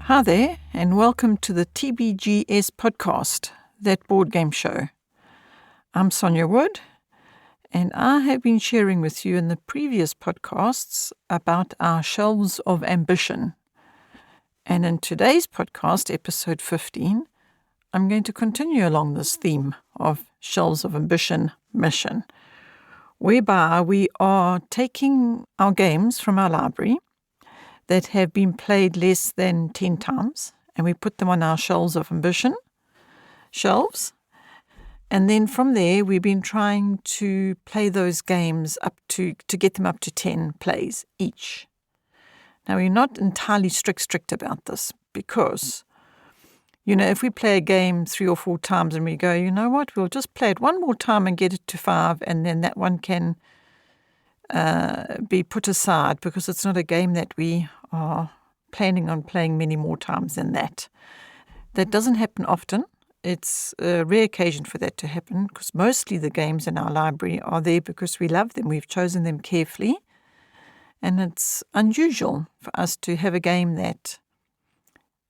Hi there, and welcome to the TBGS podcast, that board game show. I'm Sonia Wood, and I have been sharing with you in the previous podcasts about our shelves of ambition. And in today's podcast, episode 15, I'm going to continue along this theme of shelves of ambition mission, whereby we are taking our games from our library that have been played less than 10 times, and we put them on our shelves of ambition, shelves. And then from there, we've been trying to play those games up to get them up to 10 plays each. Now, we're not entirely strict about this because, if we play a game 3 or 4 times and we go, you know what, we'll just play it one more time and get it to 5, and then that one can be put aside because it's not a game that we are planning on playing many more times than that. That doesn't happen often. It's a rare occasion for that to happen because mostly the games in our library are there because we love them. We've chosen them carefully. And it's unusual for us to have a game that,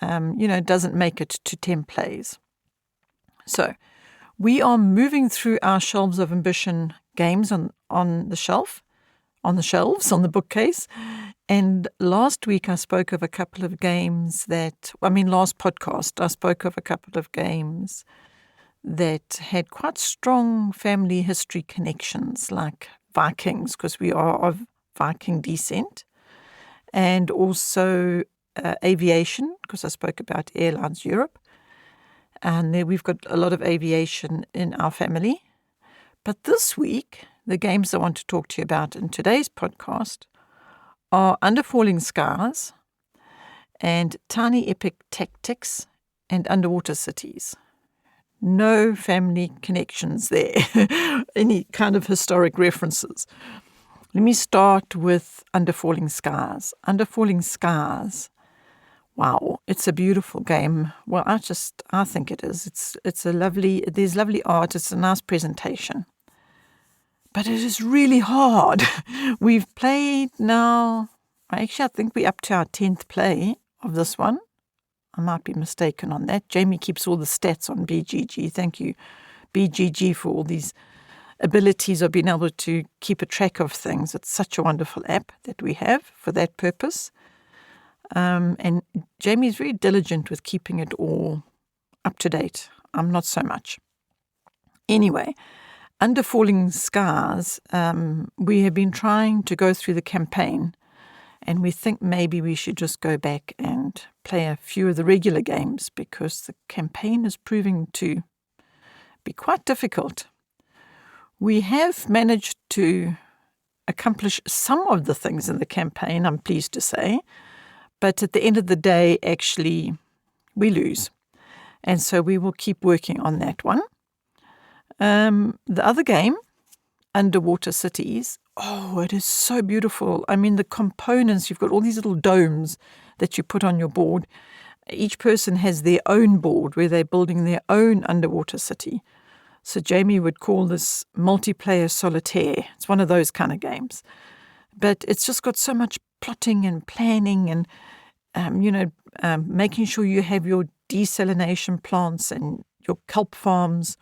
doesn't make it to 10 plays. So we are moving through our shelves of ambition games on the shelves, on the bookcase. And last week I spoke of a couple of games last podcast I spoke of a couple of games that had quite strong family history connections, like Vikings, because we are of Viking descent, and also aviation, because I spoke about Airlines Europe. And there we've got a lot of aviation in our family. But this week, the games I want to talk to you about in today's podcast are Under Falling Skies and Tiny Epic Tactics and Underwater Cities. No family connections there, any kind of historic references. Let me start with Under Falling Skies. Under Falling Skies, wow, it's a beautiful game. Well, I think it is. There's lovely art, it's a nice presentation. But it is really hard. We've played now, I think we're up to our 10th play of this one. I might be mistaken on that. Jamie keeps all the stats on BGG. Thank you, BGG, for all these abilities of being able to keep a track of things. It's such a wonderful app that we have for that purpose. And Jamie's very diligent with keeping it all up to date. I'm not so much. Anyway, Under Falling Skies, we have been trying to go through the campaign, and we think maybe we should just go back and play a few of the regular games because the campaign is proving to be quite difficult. We have managed to accomplish some of the things in the campaign, I'm pleased to say, but at the end of the day, actually, we lose. And so we will keep working on that one. The other game, Underwater Cities, it is so beautiful. I mean, the components, you've got all these little domes that you put on your board. Each person has their own board where they're building their own underwater city. So Jamie would call this multiplayer solitaire. It's one of those kind of games. But it's just got so much plotting and planning and, making sure you have your desalination plants and your kelp farms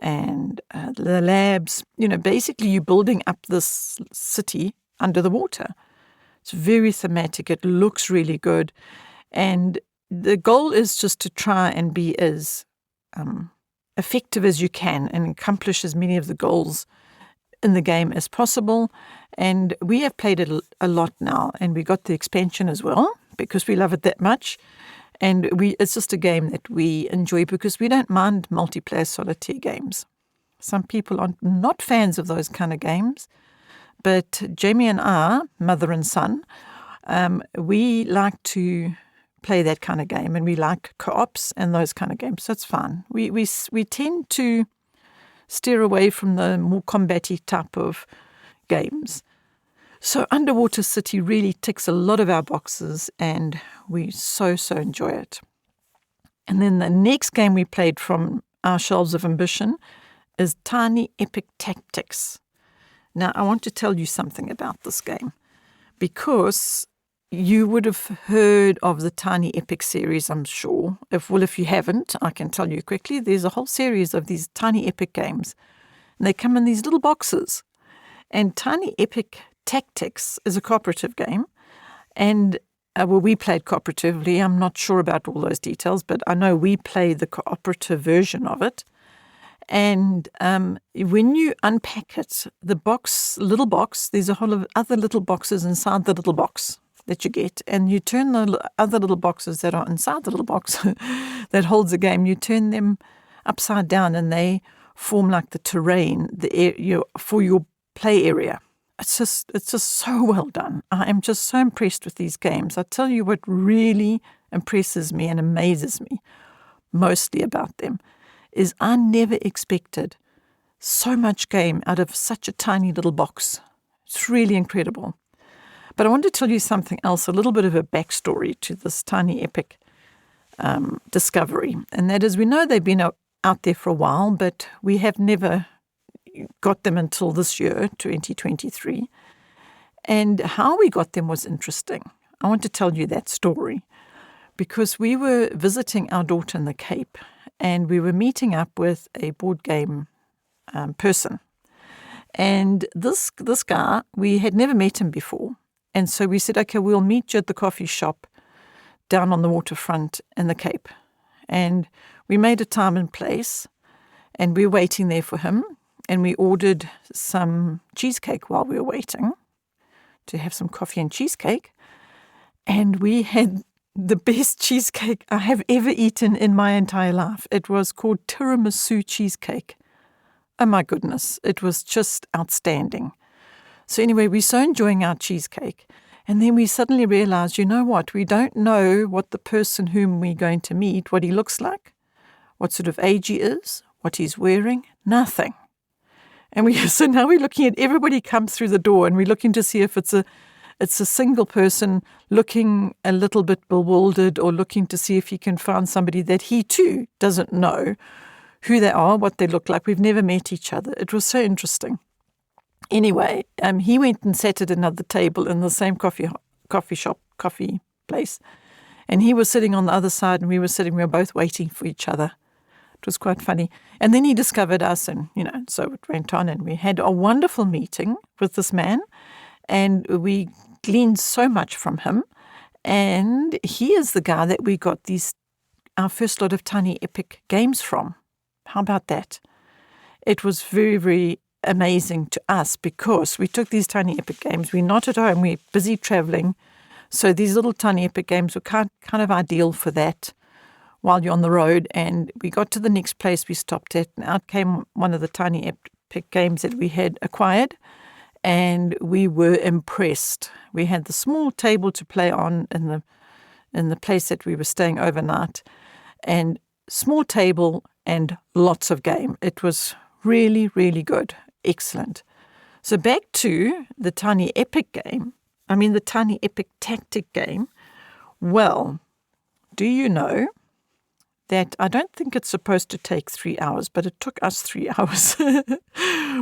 and the labs. Basically you're building up this city under the water. It's very thematic. It looks really good. And the goal is just to try and be as effective as you can and accomplish as many of the goals in the game as possible. And we have played it a lot now, and we got the expansion as well because we love it that much. And it's just a game that we enjoy because we don't mind multiplayer solitaire games. Some people are not fans of those kind of games, but Jamie and I, mother and son, we like to play that kind of game, and we like co-ops and those kind of games. So it's fun. We tend to steer away from the more combat-y type of games. So Underwater City really ticks a lot of our boxes, and we so enjoy it. And then the next game we played from our shelves of ambition is Tiny Epic Tactics. Now, I want to tell you something about this game because You would have heard of the Tiny Epic series, I'm sure. If you haven't, I can tell you quickly. There's a whole series of these Tiny Epic games. And they come in these little boxes. And Tiny Epic Tactics is a cooperative game. And we played cooperatively. I'm not sure about all those details, but I know we played the cooperative version of it. And when you unpack it, the little box, there's a whole of other little boxes inside the little box that you get. And you turn the other little boxes that are inside the little box that holds the game, you turn them upside down and they form like the terrain for your play area. It's just so well done. I am just so impressed with these games. I tell you what really impresses me and amazes me mostly about them is I never expected so much game out of such a tiny little box. It's really incredible. But I want to tell you something else, a little bit of a backstory to this Tiny Epic discovery. And that is, we know they've been out there for a while, but we have never got them until this year, 2023. And how we got them was interesting. I want to tell you that story because we were visiting our daughter in the Cape and we were meeting up with a board game person. And this guy, we had never met him before. And so we said, okay, we'll meet you at the coffee shop down on the waterfront in the Cape. And we made a time and place and we were waiting there for him. And we ordered some cheesecake while we were waiting to have some coffee and cheesecake. And we had the best cheesecake I have ever eaten in my entire life. It was called tiramisu cheesecake. Oh my goodness, it was just outstanding. So anyway, we're so enjoying our cheesecake. And then we suddenly realized, you know what? We don't know what the person whom we're going to meet, what he looks like, what sort of age he is, what he's wearing, nothing. And so now we're looking at everybody comes through the door and we're looking to see if it's a single person looking a little bit bewildered or looking to see if he can find somebody that he too doesn't know who they are, what they look like. We've never met each other. It was so interesting. Anyway, he went and sat at another table in the same coffee place. And he was sitting on the other side and we were both waiting for each other. It was quite funny. And then he discovered us and, so it went on and we had a wonderful meeting with this man and we gleaned so much from him. And he is the guy that we got our first lot of Tiny Epic games from. How about that? It was very, very amazing to us because we took these Tiny Epic games. We're not at home. We're busy traveling. So these little Tiny Epic games were kind of ideal for that while you're on the road. And we got to the next place we stopped at, and out came one of the Tiny Epic games that we had acquired, and we were impressed. We had the small table to play on in the place that we were staying overnight, and small table and lots of game. It was really, really good. Excellent. So back to the Tiny Epic tactic game. Well, do you know that I don't think it's supposed to take 3 hours, but it took us 3 hours.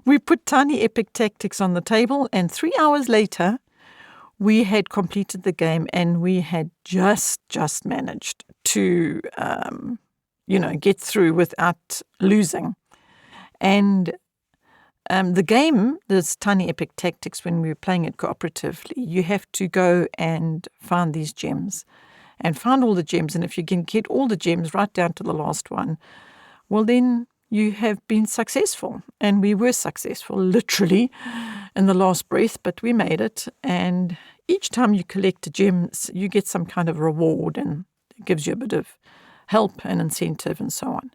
We put Tiny Epic Tactics on the table, and 3 hours later, we had completed the game, and we had just managed to, get through without losing. And the game, this Tiny Epic Tactics, when we were playing it cooperatively, you have to go and find these gems. And find all the gems, and if you can get all the gems right down to the last one, well, then you have been successful. And we were successful, literally, in the last breath, but we made it. And each time you collect the gems, you get some kind of reward, and it gives you a bit of help and incentive and so on.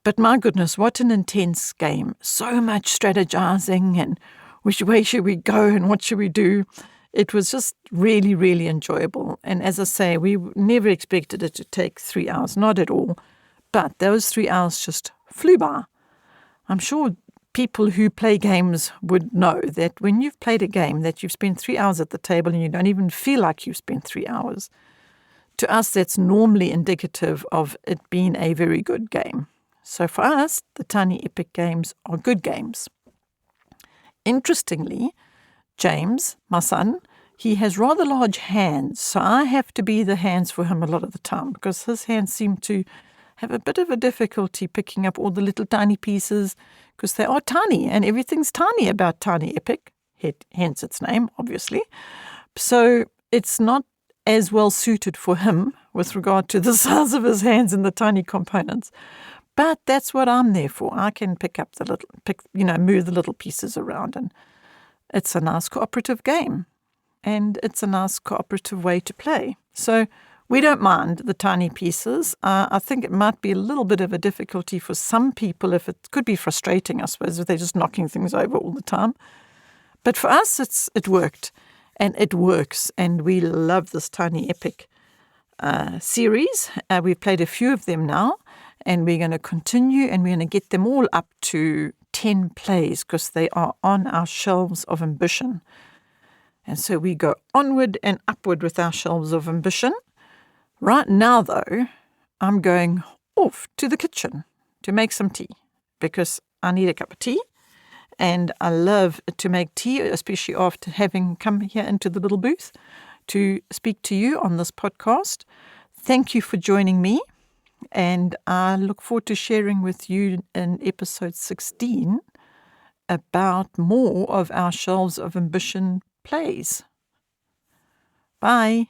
But my goodness, what an intense game. So much strategizing, and which way should we go, and what should we do? It was just really, really enjoyable. And as I say, we never expected it to take 3 hours, not at all. But those 3 hours just flew by. I'm sure people who play games would know that when you've played a game that you've spent 3 hours at the table and you don't even feel like you've spent 3 hours, to us that's normally indicative of it being a very good game. So for us, the Tiny Epic games are good games. Interestingly, James, my son, He has rather large hands, so I have to be the hands for him a lot of the time because his hands seem to have a bit of a difficulty picking up all the little tiny pieces because they are tiny and everything's tiny about Tiny Epic, hence its name, obviously. So it's not as well suited for him with regard to the size of his hands and the tiny components. But that's what I'm there for. I can move the little pieces around, and it's a nice cooperative game. And it's a nice cooperative way to play. So we don't mind the tiny pieces. I think it might be a little bit of a difficulty for some people if it could be frustrating, I suppose, if they're just knocking things over all the time. But for us, it worked. And it works. And we love this Tiny Epic series. We've played a few of them now. And we're going to continue and we're going to get them all up to 10 plays because they are on our shelves of ambition. And so we go onward and upward with our shelves of ambition. Right now, though, I'm going off to the kitchen to make some tea because I need a cup of tea. And I love to make tea, especially after having come here into the little booth to speak to you on this podcast. Thank you for joining me. And I look forward to sharing with you in episode 16 about more of our Shelves of Ambition plays. Bye.